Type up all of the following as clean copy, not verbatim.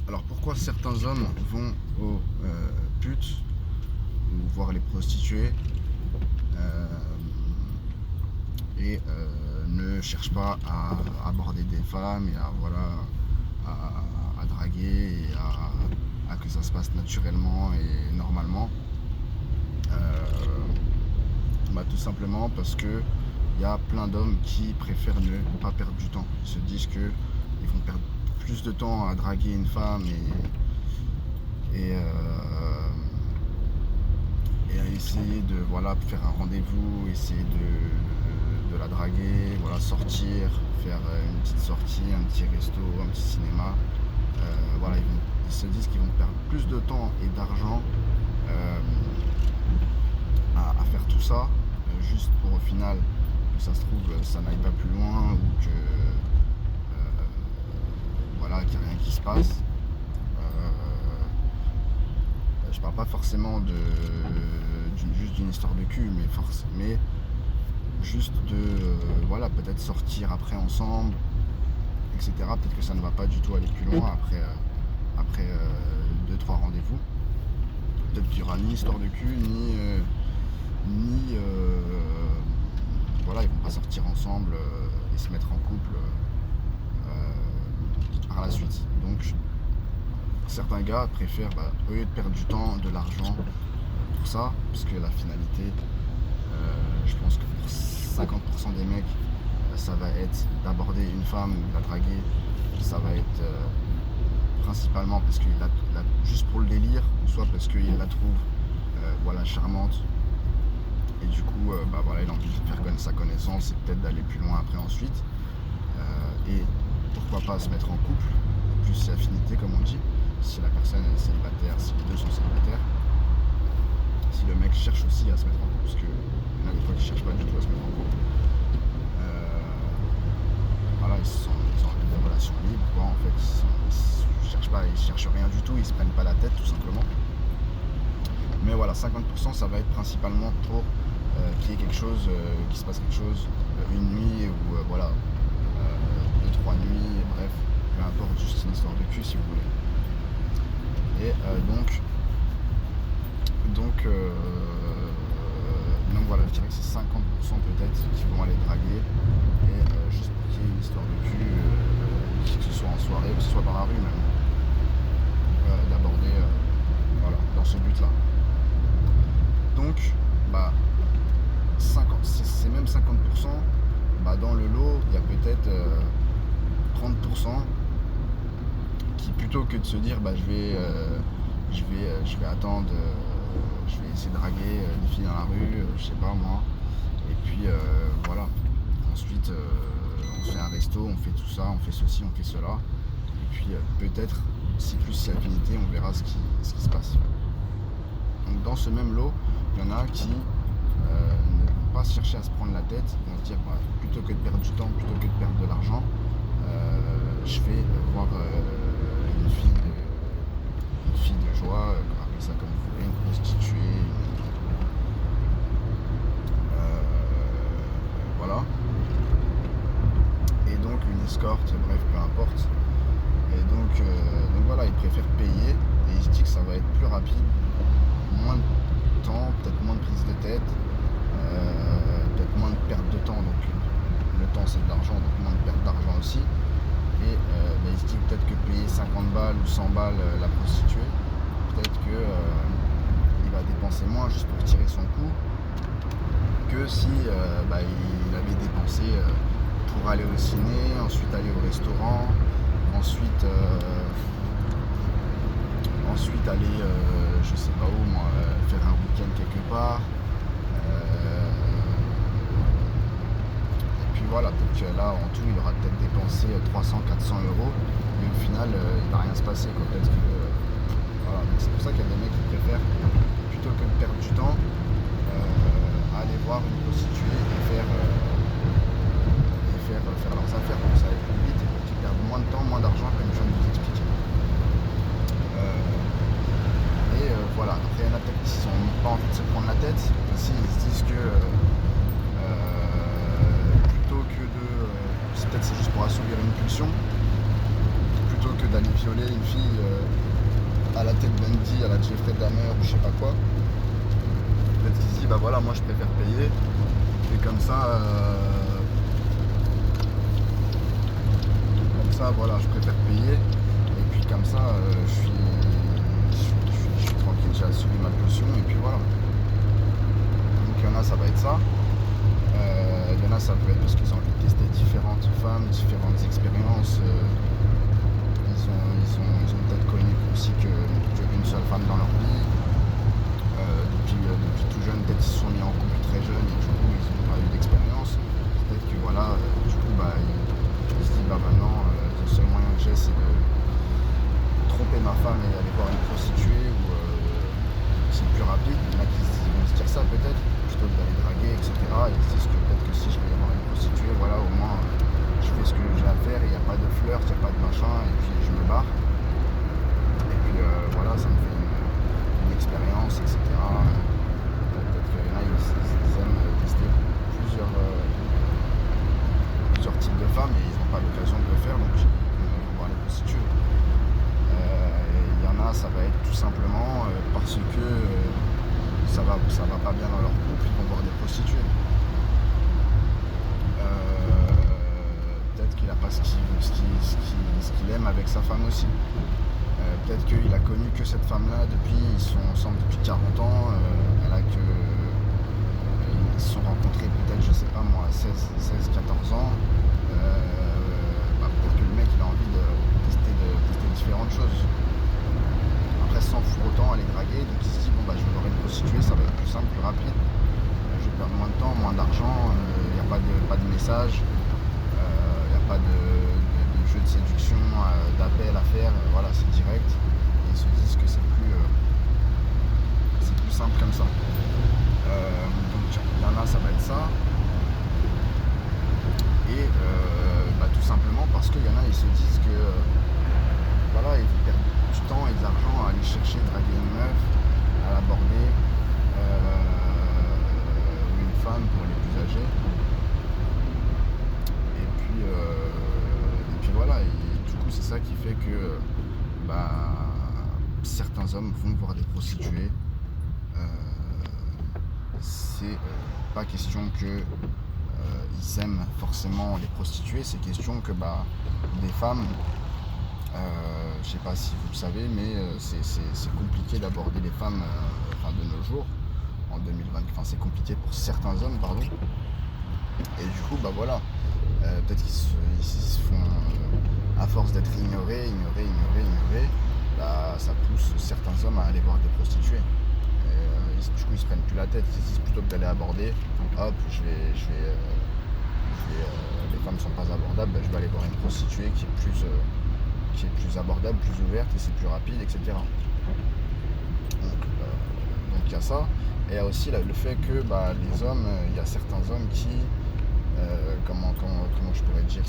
Alors pourquoi certains hommes vont aux putes ou voir les prostituées euh, et ne cherchent pas à aborder des femmes et à voilà à draguer et à que ça se passe naturellement et normalement. Tout simplement parce que il y a plein d'hommes qui préfèrent ne pas perdre du temps. Ils se disent que ils vont perdre plus de temps à draguer une femme et et à essayer de voilà faire un rendez-vous, essayer de la draguer, voilà sortir, faire une petite sortie, un petit resto, un petit cinéma. Voilà, ils se disent qu'ils vont perdre plus de temps et d'argent euh, à faire tout ça, juste pour au final que ça se trouve ça n'aille pas plus loin ou que voilà qu'il n'y a rien qui se passe. Je parle pas forcément juste d'une histoire de cul, mais juste de voilà peut-être sortir après ensemble, etc. Peut-être que ça ne va pas du tout aller plus loin après 2-3 rendez-vous. Peut-être qu'il n'y aura ni histoire de cul, ni voilà, ils vont pas sortir ensemble et se mettre en couple par la suite. Donc certains gars préfèrent, au lieu de perdre du temps, de l'argent pour ça, puisque la finalité, je pense que pour 50% des mecs, ça va être d'aborder une femme ou de la draguer. Ça va être principalement parce qu'il juste pour le délire, soit parce qu'il la trouve voilà, charmante. Et du coup, voilà, il a envie de faire sa connaissance et peut-être d'aller plus loin après ensuite. Et pourquoi pas se mettre en couple, plus affinité comme on dit, si la personne est célibataire, si les deux sont célibataires. Si le mec cherche aussi à se mettre en couple, parce qu'il y en a des fois qui cherchent pas du tout à se mettre en couple. Voilà, ils ont une relation libre, quoi, en fait. Ils cherchent pas, ils cherchent rien du tout, ils se prennent pas la tête tout simplement. Mais voilà, 50% ça va être principalement pour qu'il y ait quelque chose, qu'il se passe quelque chose, une nuit ou voilà, 2-3 nuits, bref, peu importe, juste une histoire de cul si vous voulez. Et donc voilà, je dirais que c'est 50% peut-être qui vont aller draguer et juste pour qu'il y ait une histoire de cul, que ce soit en soirée ou que ce soit dans la rue même, d'aborder voilà, dans ce but-là. Donc, c'est même 50%, dans le lot, il y a peut-être 30% qui, plutôt que de se dire, je vais attendre, je vais essayer de draguer des filles dans la rue, je sais pas moi, et puis voilà. Ensuite, on fait un resto, on fait tout ça, on fait ceci, on fait cela, et puis peut-être, si plus c'est affinité, on verra ce qui se passe. Donc dans ce même lot, il y en a qui ne vont pas chercher à se prendre la tête, ils vont se dire plutôt que de perdre du temps, plutôt que de perdre de l'argent, je vais voir une fille de joie, appelez ça comme vous voulez, une prostituée, voilà. Et donc une escorte, bref, peu importe. Et donc voilà, ils préfèrent payer et ils se disent que ça va être plus rapide, moins de temps, peut-être moins de prise de tête, peut-être moins de perte de temps. Donc le temps c'est de l'argent, donc moins de perte d'argent aussi. Et il se dit peut-être que payer 50 balles ou 100 balles la prostituée, peut-être que il va dépenser moins juste pour tirer son coup que si il avait dépensé pour aller au ciné, ensuite aller au restaurant, ensuite aller je sais pas où moi, faire un week-end quelque part. Et puis voilà, peut-être que là en tout il aura peut-être dépensé 300-400 euros, mais au final il va rien se passer quoi. Peut-être que voilà, donc c'est pour ça qu'il y a des mecs qui préfèrent, plutôt que de perdre du temps, aller voir une prostituée et faire leurs affaires pour que ça aille plus vite et pour qu'ils perdent moins de temps, moins d'argent comme je viens de vous expliquer. Voilà, après il y en a peut-être qui n'ont pas envie de se prendre la tête, aussi ils se disent que plutôt que de peut-être c'est juste pour assouvir une pulsion, plutôt que d'aller violer une fille à la Ted Bundy, à la Jeffrey Dahmer ou je sais pas quoi. Peut-être qu'il se dit bah voilà, moi je préfère payer et comme ça voilà, je préfère payer et puis comme ça je suis tranquille, j'ai assumé ma caution et puis voilà. Donc il y en a, ça va être ça. Il y en a, ça peut être parce qu'ils ont envie de tester différentes femmes, différentes expériences. Ils ont peut-être connu aussi qu'une seule femme dans leur vie. Depuis tout jeune, peut-être ils se sont mis en couple très jeunes et du coup ils n'ont pas eu d'expérience. Peut-être que voilà, du coup ils se disent bah maintenant le seul moyen que j'ai c'est de tromper ma femme et aller voir une prostituée ou c'est plus rapide. Il y en a qui vont se dire ça peut-être, plutôt que d'aller draguer, etc. Ils se disent que peut-être que si je vais voir une prostituée, voilà, au moins je fais ce que j'ai à faire, il n'y a pas de flirt, il n'y a pas de machin, et puis je me barre. Et puis voilà, ça me fait une expérience, etc. Peut-être qu'il y en a, ils aiment tester plusieurs types de femmes et ils n'ont pas l'occasion de le faire, donc ils vont voir les prostituées. Il y en a, ça va être tout simplement parce que ça va pas bien dans leur couple, ils vont voir des prostituées. Peut-être qu'il n'a pas ce qu'il aime avec sa femme aussi. Peut-être qu'il a connu que cette femme-là ils sont ensemble depuis 40 ans. Ils se sont rencontrés peut-être, je sais pas moi, à 16-14 ans. Peut-être que le mec il a envie de tester différentes choses. Après sans pour autant aller draguer, donc il se dit bon bah je vais voir une prostituée, ça va être plus simple, plus rapide. Je vais perdre moins de temps, moins d'argent, il n'y a pas de message, il n'y a pas de jeu de séduction, d'appel à faire, voilà c'est direct. Et ils se disent que c'est plus simple comme ça. Donc il y en a, ça va être ça. Et tout simplement parce qu'il y en a, ils se disent que voilà, ils vont perdre du temps et de l'argent à aller chercher, draguer une meuf, à l'aborder, ou une femme pour les plus âgés. Et puis voilà, et du coup c'est ça qui fait que certains hommes vont voir des prostituées. C'est pas question que ils aiment forcément les prostituées, c'est question que des femmes, je sais pas si vous le savez, mais c'est compliqué d'aborder les femmes de nos jours, en 2020, c'est compliqué pour certains hommes, pardon. Et du coup, voilà, peut-être qu'ils se font, à force d'être ignorés, ça pousse certains hommes à aller voir des prostituées. Du coup ils se prennent plus la tête, ils se disent plutôt que d'aller aborder, hop, les femmes sont pas abordables, je vais aller voir une prostituée qui est plus abordable, plus ouverte et c'est plus rapide, etc. Donc il y a ça, et il y a aussi le fait que les hommes, il y a certains hommes qui, comment je pourrais dire,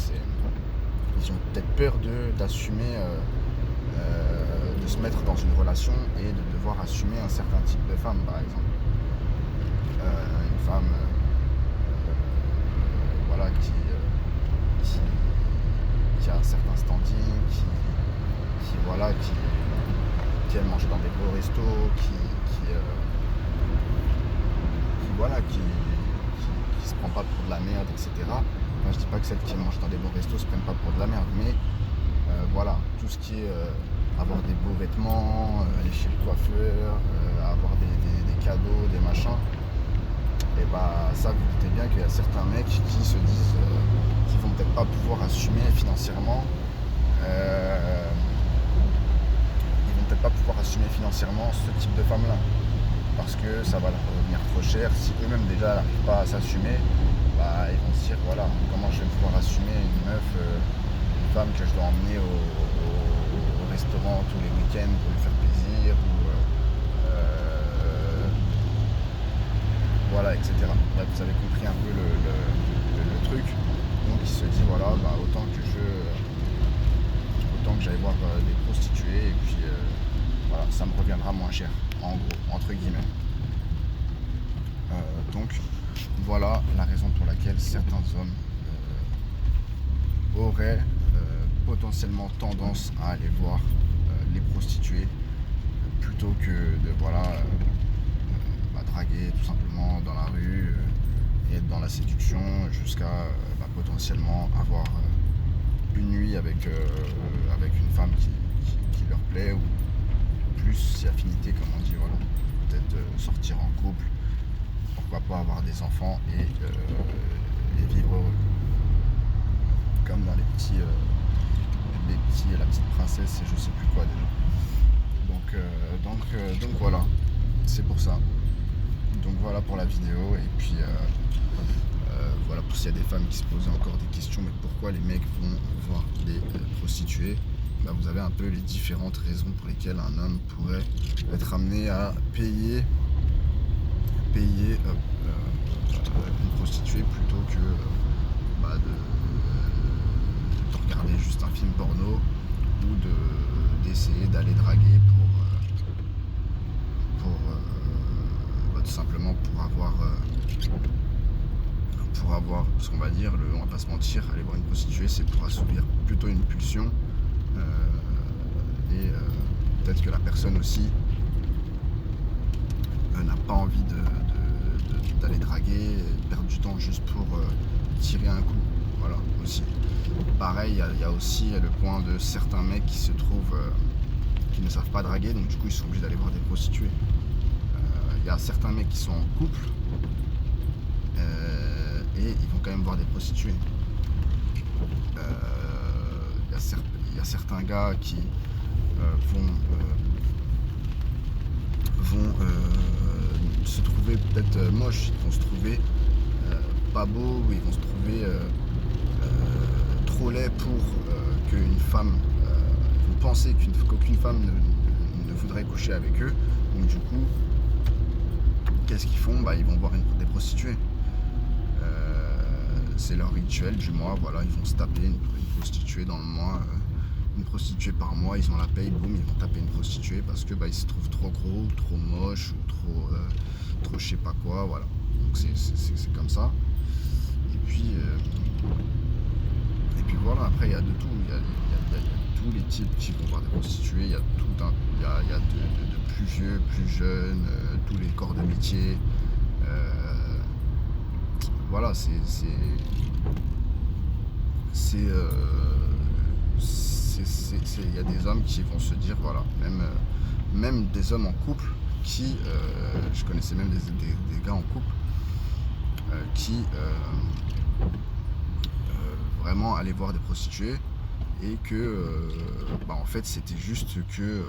ils ont peut-être peur d'assumer, de se mettre dans une relation et de devoir assumer un certain type de femme, par exemple. Une femme qui a un certain standing, qui aime manger dans des beaux restos, qui se prend pas pour de la merde, etc. Enfin, je dis pas que celles qui mangent dans des beaux restos se prennent pas pour de la merde, mais tout ce qui est avoir des beaux vêtements, aller chez le coiffeur, avoir des cadeaux, des machins, et ça vous doutez bien qu'il y a certains mecs qui se disent qu'ils vont peut-être pas pouvoir assumer financièrement ce type de femme là, parce que ça va leur revenir trop cher. Si eux-mêmes déjà n'arrivent pas à s'assumer, ils vont se dire voilà, comment je vais pouvoir assumer une femme que je dois emmener au restaurant tous les week-ends pour lui faire plaisir, etc. Là, vous avez compris un peu le truc. Donc il se dit voilà, autant que j'aille voir des prostituées et puis ça me reviendra moins cher, en gros, entre guillemets. Donc voilà la raison pour laquelle certains hommes auraient potentiellement tendance à aller voir les prostituées plutôt que de draguer tout simplement dans la rue et être dans la séduction jusqu'à potentiellement avoir une nuit avec une femme qui leur plaît, ou plus si affinité comme on dit, voilà. Peut-être sortir en couple, pourquoi pas avoir des enfants et vivre heureux. Comme dans la petite princesse et je sais plus quoi déjà. Donc voilà, c'est pour ça. Donc voilà pour la vidéo, et puis voilà pour s'il y a des femmes qui se posaient encore des questions, mais pourquoi les mecs vont voir des prostituées, vous avez un peu les différentes raisons pour lesquelles un homme pourrait être amené à payer une prostituée plutôt que de regarder juste un film porno ou d'essayer d'aller draguer tout simplement pour avoir, parce qu'on va dire, on va pas se mentir, aller voir une prostituée c'est pour assouvir plutôt une pulsion, et peut-être que la personne aussi n'a pas envie d'aller draguer, perdre du temps juste pour tirer un coup, voilà aussi. Pareil, il y a aussi le point de certains mecs qui se trouvent qui ne savent pas draguer, donc du coup ils sont obligés d'aller voir des prostituées. Il y a certains mecs qui sont en couple et ils vont quand même voir des prostituées. Il y a certains gars qui vont se trouver peut-être moches, ils vont se trouver pas beaux, ou ils vont se trouver trop laids pour qu'une femme, ils vont penser qu'aucune femme ne voudrait coucher avec eux. Donc du coup, qu'est-ce qu'ils font? Ils vont voir des prostituées. C'est leur rituel du mois, voilà, ils vont se taper une prostituée dans le mois, une prostituée par mois, ils ont la paye, boum, ils vont taper une prostituée parce que ils se trouvent trop gros, ou trop moches, ou trop je sais pas quoi, voilà. Donc c'est comme ça. Et puis voilà, après il y a de tout, il y a tous les types qui vont voir des prostituées, il y a de plus vieux, plus jeunes, tous les corps de métier. Voilà, il y a des hommes qui vont se dire, voilà, même des hommes en couple qui, je connaissais même des gars en couple qui vraiment allaient voir des prostituées, et que en fait c'était juste que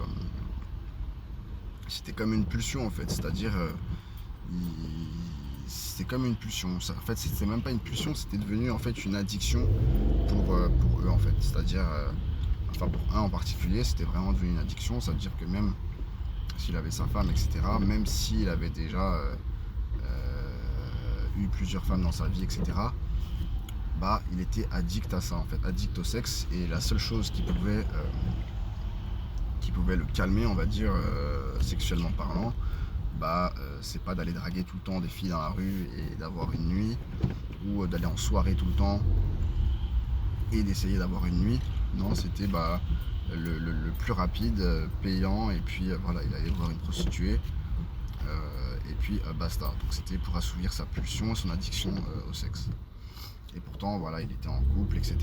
c'était comme une pulsion en fait, c'est-à-dire c'était comme une pulsion. En fait, c'était même pas une pulsion, c'était devenu en fait une addiction pour eux en fait. C'est-à-dire, pour un en particulier, c'était vraiment devenu une addiction. Ça veut dire que même s'il avait sa femme, etc., même s'il avait déjà eu plusieurs femmes dans sa vie, etc., il était addict à ça en fait, addict au sexe. Et la seule chose qui pouvait le calmer, on va dire, sexuellement parlant, c'est pas d'aller draguer tout le temps des filles dans la rue et d'avoir une nuit, ou d'aller en soirée tout le temps et d'essayer d'avoir une nuit. Non, c'était le plus rapide, payant, et puis voilà, il allait voir une prostituée, et puis basta. Donc c'était pour assouvir sa pulsion, son addiction au sexe. Et pourtant voilà, il était en couple, etc.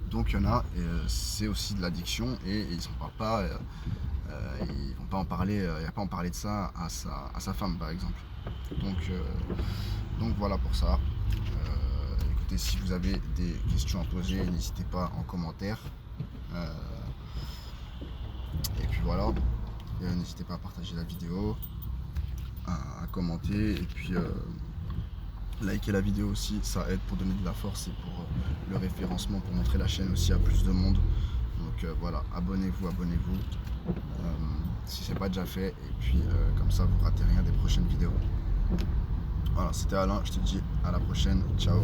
Donc il y en a, c'est aussi de l'addiction, et ils n'en parlent pas. Ils vont pas en parler, il va pas en parler de ça à sa femme par exemple. Donc voilà pour ça. Écoutez, si vous avez des questions à poser, n'hésitez pas en commentaire. Et puis voilà, n'hésitez pas à partager la vidéo, à commenter, et puis liker la vidéo aussi, ça aide pour donner de la force et pour le référencement, pour montrer la chaîne aussi à plus de monde. Donc voilà, abonnez-vous si c'est pas déjà fait, et puis comme ça vous ratez rien des prochaines vidéos. Voilà, c'était Alain, je te dis à la prochaine, ciao.